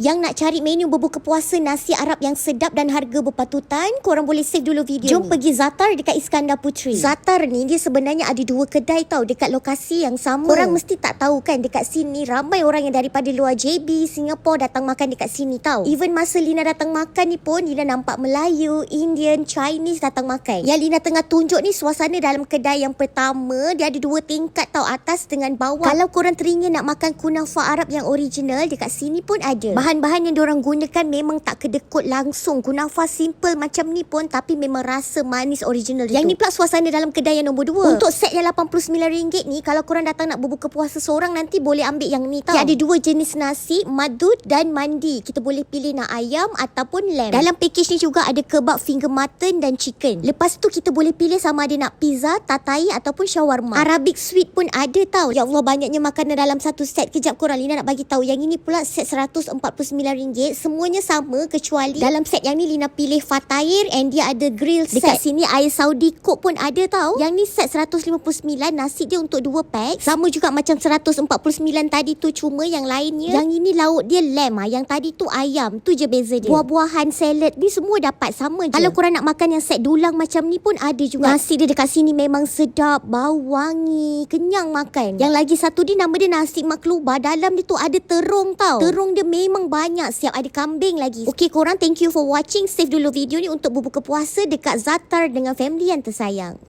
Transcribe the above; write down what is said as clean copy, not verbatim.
Yang nak cari menu berbuka puasa nasi Arab yang sedap dan harga berpatutan, korang boleh save dulu video Jom pergi Zatar dekat Iskandar Puteri. Zatar ni dia sebenarnya ada 2 kedai tau dekat lokasi yang sama. Korang mesti tak tahu kan, dekat sini ramai orang yang daripada luar JB, Singapore datang makan dekat sini tau. Even masa Lina datang makan ni pun, Lina nampak Melayu, Indian, Chinese datang makan. Yang Lina tengah tunjuk ni suasana dalam kedai yang pertama. Dia ada 2 tingkat tau, atas dengan bawah. Kalau korang teringin nak makan kunafa Arab yang original, dekat sini pun ada. Bahan-bahan yang diorang gunakan memang tak kedekut langsung. Kunafa simple macam ni pun tapi memang rasa manis original. Yang ni pula suasana dalam kedai yang nombor 2. Untuk set yang RM89 ni, kalau korang datang nak berbuka puasa seorang, nanti boleh ambil yang ni tau. Dia ada 2 jenis nasi, madud dan mandi. Kita boleh pilih nak ayam ataupun lamb. Dalam package ni juga ada kebab finger mutton dan chicken. Lepas tu kita boleh pilih sama ada nak pizza, tatai ataupun shawarma. Arabic sweet pun ada tau. Ya Allah, banyaknya makanan dalam satu set. Kejap korang, Lina nak bagi tahu. Yang ini pula set RM149. Semuanya sama kecuali dalam set yang ni Lina pilih fatair and dia ada grill set. Dekat sini air Saudi Coke pun ada tau. Yang ni set RM159, nasi dia untuk 2 pack. Sama juga macam RM149 tadi tu, cuma yang lainnya. Yang ini lauk dia lamb, yang tadi tu ayam. Tu je beza dia. Buah-buahan, salad ni semua dapat sama je. Kalau korang nak makan yang set dulang macam ni pun ada juga. Nasi dia dekat sini memang sedap, bau wangi, kenyang makan. Yang lagi satu ni nama dia nasi makluba. Dalam dia tu ada terung tau. Terung dia memang banyak, siap ada kambing lagi. Okay korang, thank you for watching. Save dulu video ni untuk berbuka puasa dekat Zatar dengan family yang tersayang.